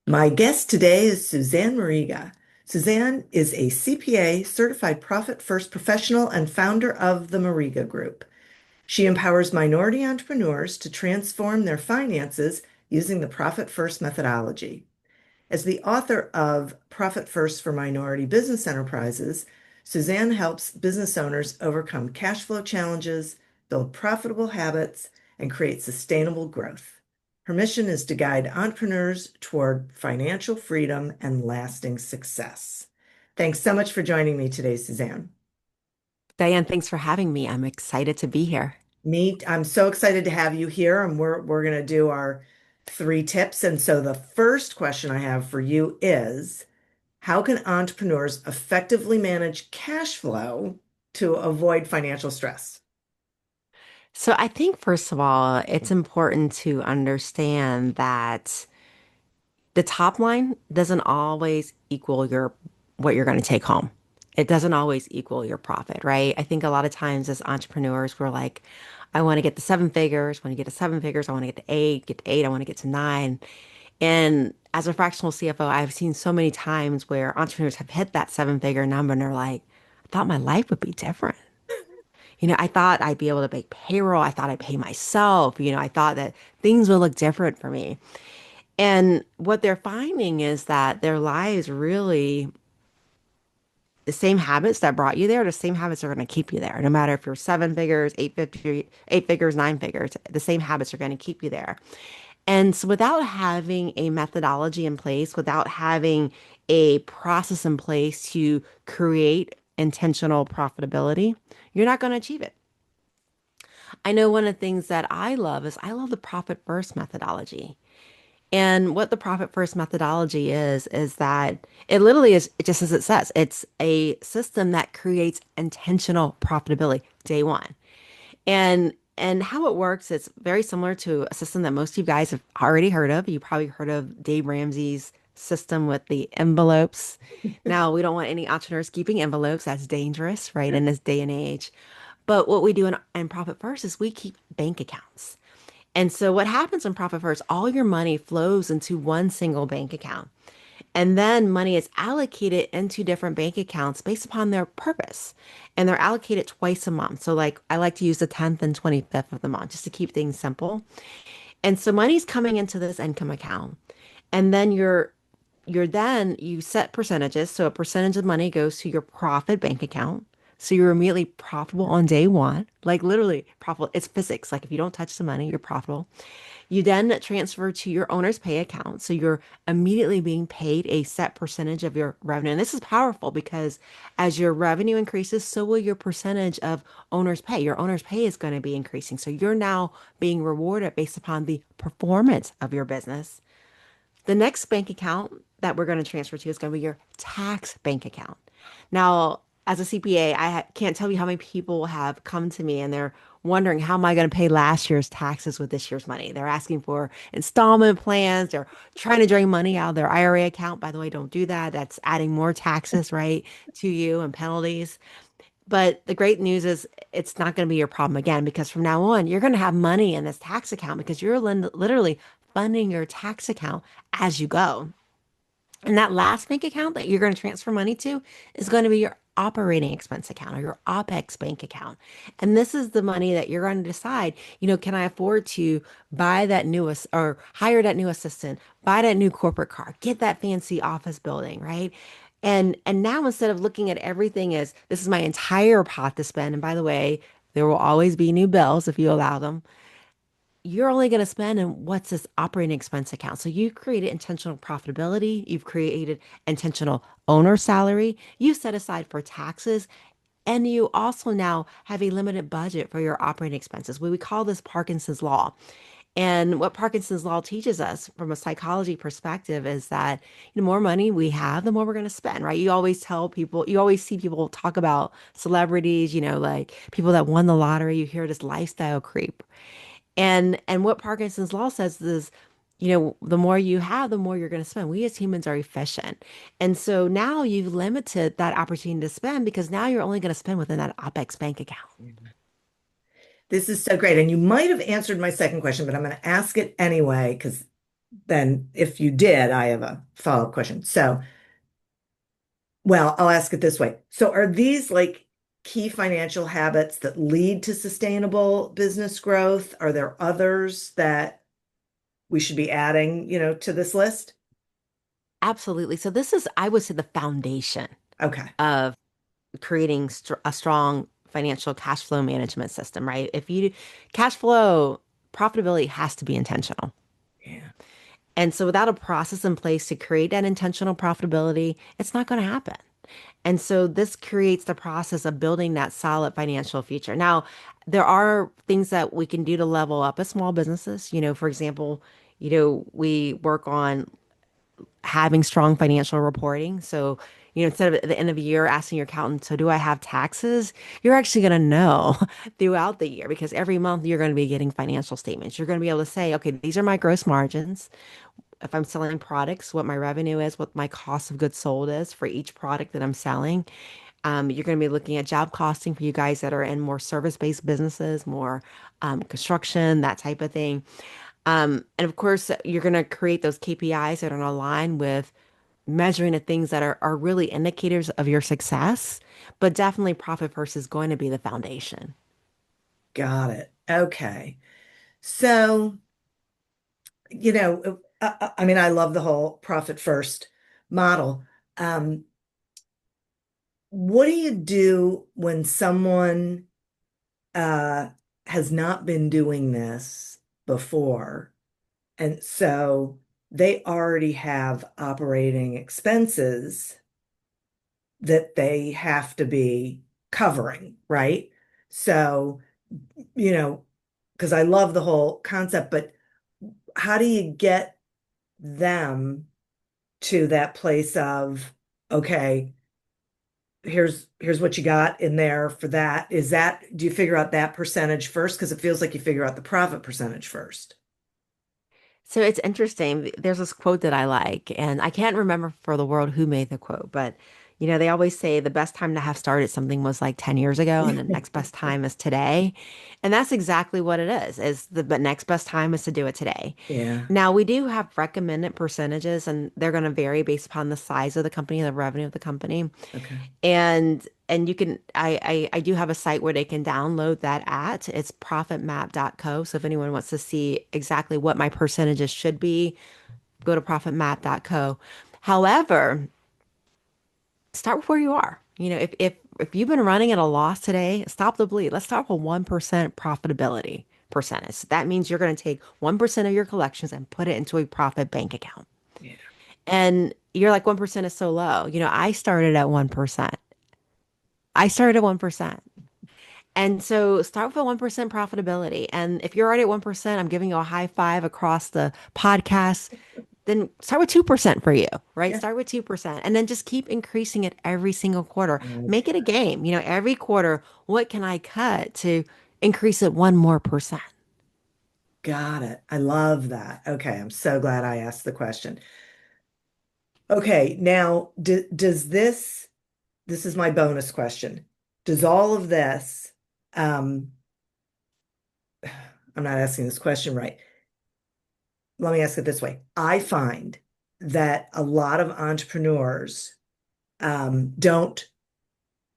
My guest today is Suzanne Moriga. Suzanne is a CPA, certified profit first professional, and founder of the Mariga Group. She empowers minority entrepreneurs to transform their finances using the profit first methodology. As the author of Profit First for Minority Business Enterprises, Suzanne helps business owners overcome cash flow challenges, build profitable habits, and create sustainable growth. Her mission is to guide entrepreneurs toward financial freedom and lasting success. Thanks so much for joining me today, Suzanne. Diane, thanks for having me. I'm excited to be here. I'm so excited to have you here, and we're going to do our three tips. And so the first question I have for you is, how can entrepreneurs effectively manage cash flow to avoid financial stress? So I think, first of all, it's important to understand that the top line doesn't always equal your what you're going to take home. It doesn't always equal your profit, right? I think a lot of times as entrepreneurs, we're like, I want to get to seven figures. When you get to seven figures, I want to get to eight, I want to get to nine. And as a fractional CFO, I've seen so many times where entrepreneurs have hit that seven figure number and they're like, I thought my life would be different. I thought I'd be able to make payroll. I thought I'd pay myself. I thought that things would look different for me. And what they're finding is that their lives really, the same habits that brought you there, the same habits are going to keep you there. No matter if you're seven figures, eight figures, nine figures, the same habits are going to keep you there. And so without having a methodology in place, without having a process in place to create intentional profitability, you're not going to achieve it. I know one of the things that I love is I love the profit first methodology. And what the profit first methodology is that it literally is just as it says, it's a system that creates intentional profitability day one. And how it works, it's very similar to a system that most of you guys have already heard of. You probably heard of Dave Ramsey's system with the envelopes. Now, we don't want any entrepreneurs keeping envelopes. That's dangerous, right, in this day and age. But what we do in Profit First is we keep bank accounts. And so what happens in Profit First, all your money flows into one single bank account. And then money is allocated into different bank accounts based upon their purpose. And they're allocated twice a month. So like I like to use the 10th and 25th of the month just to keep things simple. And so money's coming into this income account. And then you set percentages. So a percentage of money goes to your profit bank account. So you're immediately profitable on day one, like literally profitable. It's physics. Like if you don't touch the money, you're profitable. You then transfer to your owner's pay account. So you're immediately being paid a set percentage of your revenue. And this is powerful because as your revenue increases, so will your percentage of owner's pay. Your owner's pay is going to be increasing. So you're now being rewarded based upon the performance of your business. The next bank account that we're going to transfer to is going to be your tax bank account. Now, as a CPA, can't tell you how many people have come to me and they're wondering, how am I going to pay last year's taxes with this year's money? They're asking for installment plans. They're trying to drain money out of their IRA account. By the way, don't do that. That's adding more taxes, right, to you and penalties. But the great news is it's not going to be your problem again because from now on, you're going to have money in this tax account because you're literally funding your tax account as you go. And that last bank account that you're going to transfer money to is going to be your operating expense account or your OPEX bank account. And this is the money that you're going to decide, can I afford to buy that newest or hire that new assistant, buy that new corporate car, get that fancy office building, right? And now instead of looking at everything as this is my entire pot to spend, and by the way, there will always be new bills if you allow them, you're only going to spend in what's this operating expense account. So you created intentional profitability, you've created intentional owner salary, you set aside for taxes, and you also now have a limited budget for your operating expenses. We call this Parkinson's Law. And what Parkinson's Law teaches us from a psychology perspective is that the more money we have, the more we're going to spend, right? You always tell people, you always see people talk about celebrities, like people that won the lottery. You hear this lifestyle creep. And what Parkinson's law says is, the more you have, the more you're going to spend. We as humans are efficient. And so now you've limited that opportunity to spend because now you're only going to spend within that OPEX bank account. This is so great. And you might have answered my second question, but I'm going to ask it anyway because then if you did, I have a follow-up question. So, well, I'll ask it this way. So are these like key financial habits that lead to sustainable business growth? Are there others that we should be adding, to this list? Absolutely. So this is, I would say, the foundation Okay. of creating a strong financial cash flow management system, right? If you cash flow profitability has to be intentional. Yeah. And so without a process in place to create that intentional profitability, it's not going to happen. And so this creates the process of building that solid financial future. Now, there are things that we can do to level up as small businesses. For example, we work on having strong financial reporting. So, instead of at the end of the year asking your accountant, so do I have taxes? You're actually going to know throughout the year because every month you're going to be getting financial statements. You're going to be able to say, okay, these are my gross margins. If I'm selling products, what my revenue is, what my cost of goods sold is for each product that I'm selling. You're going to be looking at job costing for you guys that are in more service-based businesses, more construction, that type of thing. And of course, you're going to create those KPIs that are in line with measuring the things that are really indicators of your success. But definitely, profit first is going to be the foundation. Got it. Okay. So, I mean, I love the whole profit first model. Um, what do you do when someone uh, has not been doing this before? And so they already have operating expenses that they have to be covering, right? So, you know, because I love the whole concept, but how do you get them to that place of, okay, here's what you got in there for that. Do you figure out that percentage first? Because it feels like you figure out the profit percentage first. So it's interesting. There's this quote that I like, and I can't remember for the world who made the quote, but they always say the best time to have started something was like 10 years ago, and the next best time is today. And that's exactly what it is the next best time is to do it today. Yeah. Now, we do have recommended percentages, and they're going to vary based upon the size of the company, the revenue of the company. Okay. And you can I do have a site where they can download that at. It's profitmap.co. So if anyone wants to see exactly what my percentages should be, go to profitmap.co. However, start with where you are. If you've been running at a loss today, stop the bleed. Let's start with 1% profitability percentage. That means you're going to take 1% of your collections and put it into a profit bank account. Yeah. And you're like, 1% is so low. I started at 1%. I started at 1%. And so start with a 1% profitability. And if you're already at 1%, I'm giving you a high five across the podcast. Then start with 2% for you, right? Yeah. Start with 2%. And then just keep increasing it every single quarter. Make Okay. it a game. Every quarter, what can I cut to increase it one more percent? Got it. I love that. Okay. I'm so glad I asked the question. Okay. Now, does this is my bonus question. Does all of this, um, I'm not asking this question right. Let me ask it this way. I find that a lot of entrepreneurs don't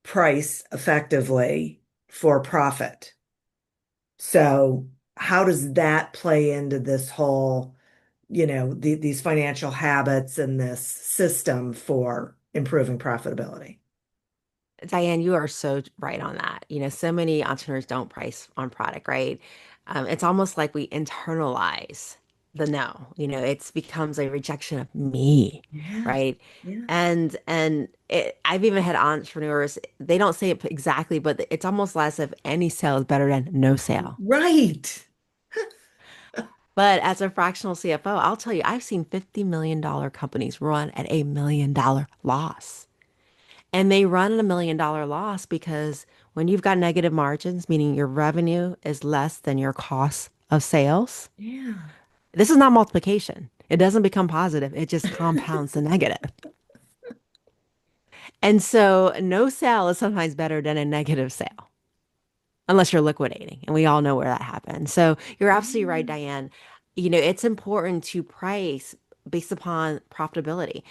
price effectively for profit. So how does that play into this whole, these financial habits and this system for improving profitability? Diane, you are so right on that. So many entrepreneurs don't price on product, right? It's almost like we internalize the no. It's becomes a rejection of me, Yeah. right? Yeah. I've even had entrepreneurs, they don't say it exactly, but it's almost as if any sale is better than no sale. Right. But as a fractional CFO, I'll tell you, I've seen $50 million companies run at $1 million loss. And they run at $1 million loss because when you've got negative margins, meaning your revenue is less than your cost of sales, Yeah. this is not multiplication. It doesn't become positive. It just compounds the negative. And so no sale is sometimes better than a negative sale, unless you're liquidating. And we all know where that happens. So you're absolutely right, Yeah. Diane. it's important to price based upon profitability.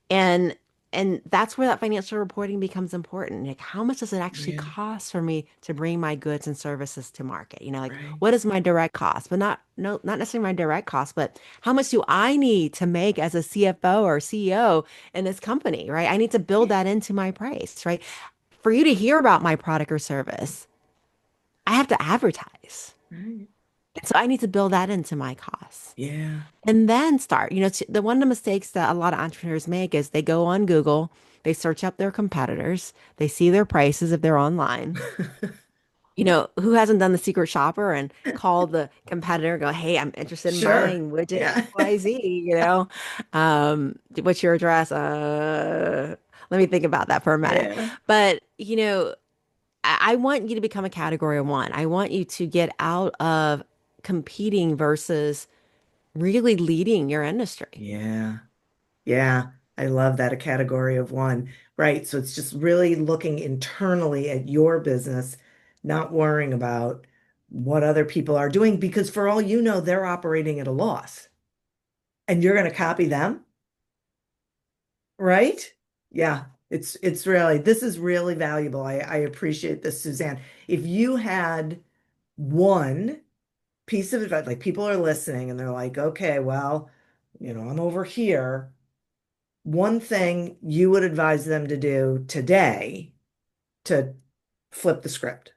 And and that's where that financial reporting becomes important. Like, how much does it actually Yeah, cost for me to bring my goods and services to market? Like, right. what is my direct cost? But not necessarily my direct cost, but how much do I need to make as a CFO or CEO in this company, right? I need to build Yeah, that into my price, right? For you to hear about my product or service, I have to advertise. right. So I need to build that into my costs. Yeah. And then start. The one of the mistakes that a lot of entrepreneurs make is they go on Google, they search up their competitors, they see their prices if they're online. Who hasn't done the secret shopper and called the competitor and go, hey, I'm interested in Sure. buying widget Yeah. XYZ, what's your address? Let me think about that for a minute. Yeah. But, I want you to become a category one. I want you to get out of competing versus really leading your industry. Yeah. Yeah. I love that, a category of one. Right. So it's just really looking internally at your business, not worrying about what other people are doing, because for all you know, they're operating at a loss and you're going to copy them. Right? Yeah. It's really, this is really valuable. I appreciate this, Suzanne. If you had one piece of advice, like people are listening and they're like, okay, well, I'm over here. One thing you would advise them to do today to flip the script.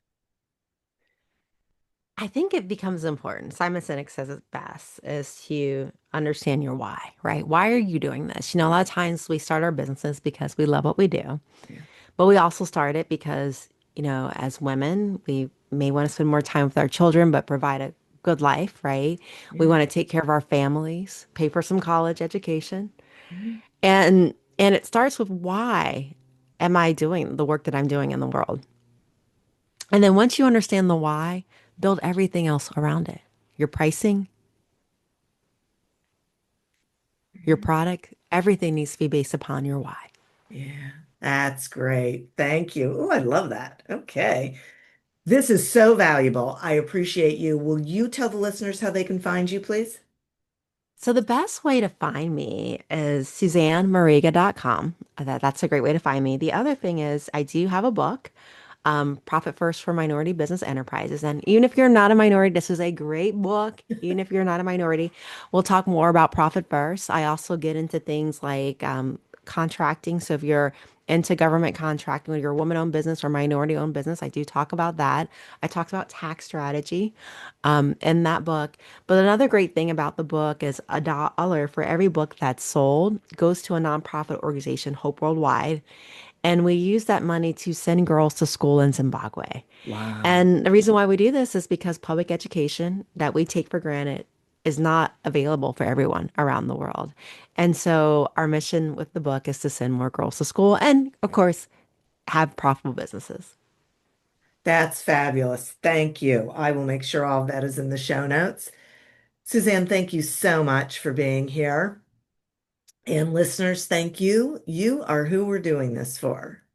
I think it becomes important. Simon Sinek says it best is to understand your why, right? Why are you doing this? A lot of times we start our businesses because we love what we do, Yeah. but we also start it because, as women, we may want to spend more time with our children, but provide a good life, right? We Yeah. want to take care of our families, pay for some college education. Mhm. And it starts with why am I doing the work that I'm doing in the world? And then once you understand the why, build everything else around it. Your pricing, your Mhm. product, everything needs to be based upon your why. Yeah. That's great. Thank you. Oh, I love that. Okay. This is so valuable. I appreciate you. Will you tell the listeners how they can find you, please? So the best way to find me is SuzanneMoriga.com. That's a great way to find me. The other thing is I do have a book, Profit First for Minority Business Enterprises. And even if you're not a minority, this is a great book. Even if you're not a minority, we'll talk more about Profit First. I also get into things like contracting. So if you're into government contracting, whether you're a woman-owned business or minority-owned business, I do talk about that. I talked about tax strategy in that book. But another great thing about the book is $1 for every book that's sold goes to a nonprofit organization, Hope Worldwide. And we use that money to send girls to school in Zimbabwe. Wow. And the reason why we do this is because public education that we take for granted is not available for everyone around the world. And so our mission with the book is to send more girls to school and, of course, have profitable businesses. That's fabulous. Thank you. I will make sure all of that is in the show notes. Suzanne, thank you so much for being here. And listeners, thank you. You are who we're doing this for.